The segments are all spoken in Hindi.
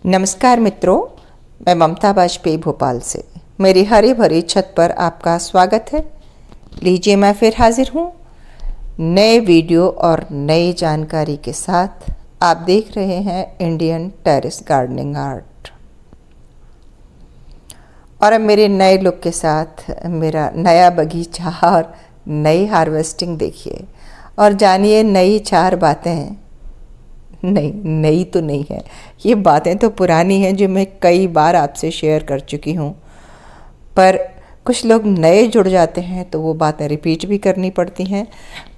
नमस्कार मित्रों, मैं ममता वाजपेयी भोपाल से मेरी हरी भरी छत पर आपका स्वागत है। लीजिए, मैं फिर हाजिर हूँ नए वीडियो और नई जानकारी के साथ। आप देख रहे हैं इंडियन टेरेस गार्डनिंग आर्ट और अब मेरे नए लुक के साथ मेरा नया बगीचा और नई हार्वेस्टिंग देखिए और जानिए नई 4 बातें। नहीं, नई तो नहीं है, ये बातें तो पुरानी हैं जो मैं कई बार आपसे शेयर कर चुकी हूँ, पर कुछ लोग नए जुड़ जाते हैं तो वो बातें रिपीट भी करनी पड़ती हैं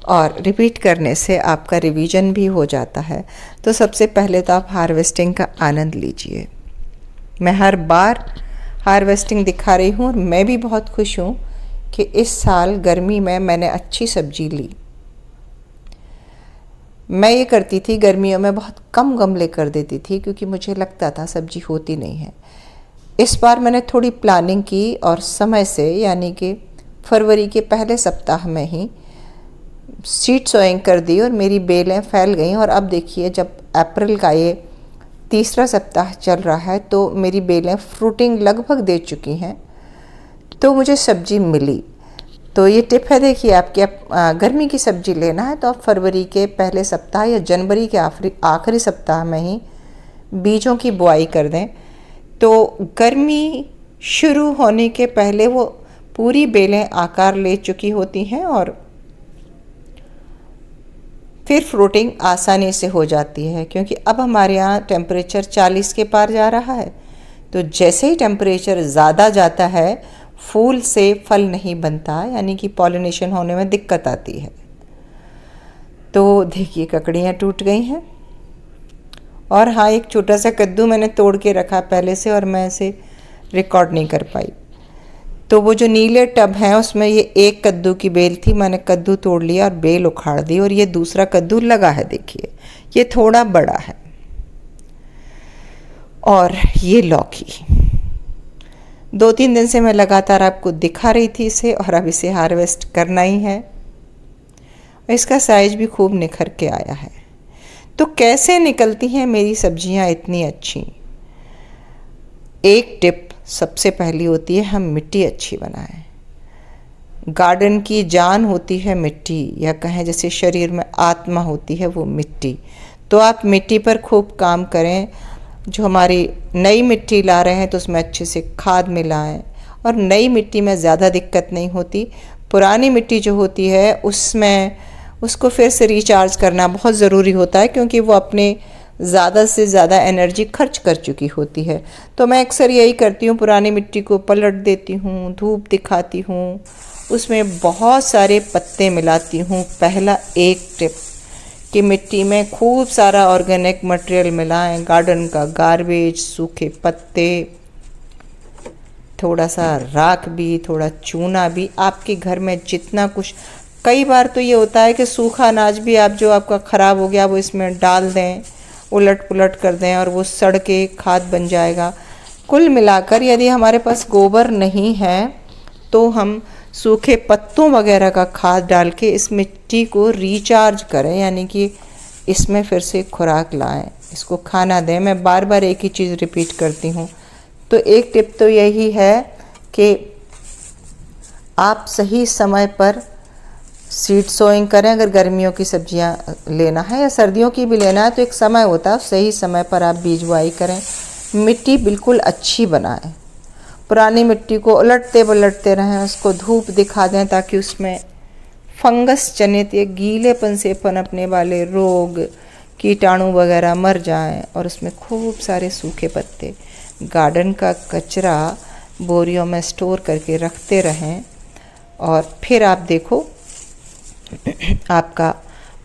और रिपीट करने से आपका रिवीजन भी हो जाता है। तो सबसे पहले तो आप हार्वेस्टिंग का आनंद लीजिए। मैं हर बार हार्वेस्टिंग दिखा रही हूँ और मैं भी बहुत खुश हूँ कि इस साल गर्मी में मैंने अच्छी सब्जी ली। मैं ये करती थी, गर्मियों में बहुत कम गमले कर देती थी क्योंकि मुझे लगता था सब्जी होती नहीं है। इस बार मैंने थोड़ी प्लानिंग की और समय से, यानी कि फरवरी के पहले सप्ताह में ही सीड सोइंग कर दी और मेरी बेलें फैल गईं। और अब देखिए, जब अप्रैल का ये तीसरा सप्ताह चल रहा है तो मेरी बेलें फ्रूटिंग लगभग दे चुकी हैं, तो मुझे सब्जी मिली। तो ये टिप है, देखिए, आपके गर्मी की सब्जी लेना है तो आप फरवरी के पहले सप्ताह या जनवरी के आखिरी सप्ताह में ही बीजों की बुआई कर दें, तो गर्मी शुरू होने के पहले वो पूरी बेलें आकार ले चुकी होती हैं और फिर फ्रूटिंग आसानी से हो जाती है। क्योंकि अब हमारे यहाँ टेम्परेचर 40 के पार जा रहा है, तो जैसे ही टेम्परेचर ज़्यादा जाता है फूल से फल नहीं बनता, यानी कि पॉलिनेशन होने में दिक्कत आती है। तो देखिए, ककड़ियाँ टूट गई हैं। और हाँ, एक छोटा सा कद्दू मैंने तोड़ के रखा पहले से और मैं इसे रिकॉर्ड नहीं कर पाई। तो वो जो नीले टब हैं उसमें ये एक कद्दू की बेल थी, मैंने कद्दू तोड़ लिया और बेल उखाड़ दी और ये दूसरा कद्दू लगा है। देखिए, ये थोड़ा बड़ा है। और ये लौकी 2-3 दिन से मैं लगातार आपको दिखा रही थी इसे, और अब इसे हार्वेस्ट करना ही है। इसका साइज भी खूब निखर के आया है। तो कैसे निकलती हैं मेरी सब्जियां इतनी अच्छी? एक टिप सबसे पहली होती है, हम मिट्टी अच्छी बनाएं। गार्डन की जान होती है मिट्टी, या कहें जैसे शरीर में आत्मा होती है वो मिट्टी। तो आप मिट्टी पर खूब काम करें। जो हमारी नई मिट्टी ला रहे हैं तो उसमें अच्छे से खाद मिलाएं, और नई मिट्टी में ज़्यादा दिक्कत नहीं होती। पुरानी मिट्टी जो होती है उसमें उसको फिर से रिचार्ज करना बहुत ज़रूरी होता है, क्योंकि वो अपने ज़्यादा से ज़्यादा एनर्जी खर्च कर चुकी होती है। तो मैं अक्सर यही करती हूँ, पुरानी मिट्टी को पलट देती हूँ, धूप दिखाती हूँ, उसमें बहुत सारे पत्ते मिलाती हूँ। पहला एक टिप कि मिट्टी में खूब सारा ऑर्गेनिक मटेरियल मिलाएं, गार्डन का गार्बेज, सूखे पत्ते, थोड़ा सा राख भी, थोड़ा चूना भी, आपके घर में जितना कुछ। कई बार तो ये होता है कि सूखा अनाज भी आप जो आपका ख़राब हो गया वो इसमें डाल दें, उलट पुलट कर दें और वो सड़ के खाद बन जाएगा। कुल मिलाकर यदि हमारे पास गोबर नहीं है तो हम सूखे पत्तों वगैरह का खाद डाल के इस मिट्टी को रिचार्ज करें, यानी कि इसमें फिर से खुराक लाएं, इसको खाना दें। मैं बार बार एक ही चीज़ रिपीट करती हूँ। तो एक टिप तो यही है कि आप सही समय पर सीड सोइंग करें। अगर गर्मियों की सब्जियां लेना है या सर्दियों की भी लेना है तो एक समय होता है, सही समय पर आप बीज बुआई करें। मिट्टी बिल्कुल अच्छी बनाएं। पुरानी मिट्टी को उलटते पलटते रहें, उसको धूप दिखा दें ताकि उसमें फंगस जनित या गीलेपन से पनपने वाले रोग, कीटाणु वगैरह मर जाएं, और उसमें खूब सारे सूखे पत्ते, गार्डन का कचरा बोरियों में स्टोर करके रखते रहें। और फिर आप देखो, आपका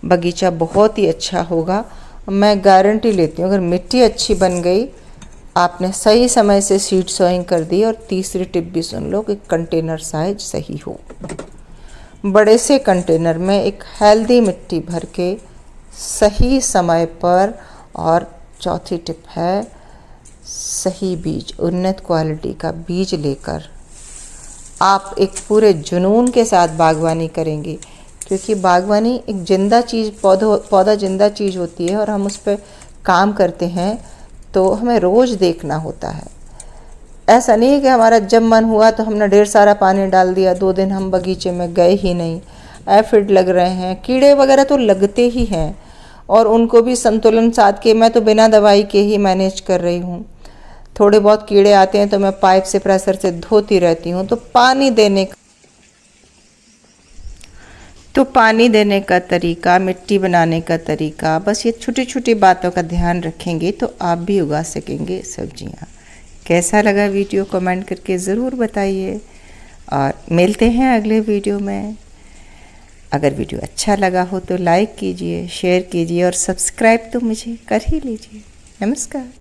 बगीचा बहुत ही अच्छा होगा। मैं गारंटी लेती हूँ, अगर मिट्टी अच्छी बन गई, आपने सही समय से सीड सोइंग कर दी। और तीसरी टिप भी सुन लो कि कंटेनर साइज सही हो। बड़े से कंटेनर में एक हेल्दी मिट्टी भर के सही समय पर। और चौथी टिप है, सही बीज, उन्नत क्वालिटी का बीज लेकर आप एक पूरे जुनून के साथ बागवानी करेंगे। क्योंकि बागवानी एक जिंदा चीज़, पौधा जिंदा चीज़ होती है और हम उस पर काम करते हैं तो हमें रोज़ देखना होता है। ऐसा नहीं है कि हमारा जब मन हुआ तो हमने ढेर सारा पानी डाल दिया, 2 दिन हम बगीचे में गए ही नहीं। एफिड लग रहे हैं, कीड़े वगैरह तो लगते ही हैं, और उनको भी संतुलन साध के मैं तो बिना दवाई के ही मैनेज कर रही हूँ। थोड़े बहुत कीड़े आते हैं तो मैं पाइप से प्रेशर से धोती रहती हूँ। तो पानी देने का तरीका, मिट्टी बनाने का तरीका, बस ये छोटी छोटी बातों का ध्यान रखेंगे तो आप भी उगा सकेंगे सब्जियाँ। कैसा लगा वीडियो कमेंट करके ज़रूर बताइए, और मिलते हैं अगले वीडियो में। अगर वीडियो अच्छा लगा हो तो लाइक कीजिए, शेयर कीजिए, और सब्सक्राइब तो मुझे कर ही लीजिए। नमस्कार।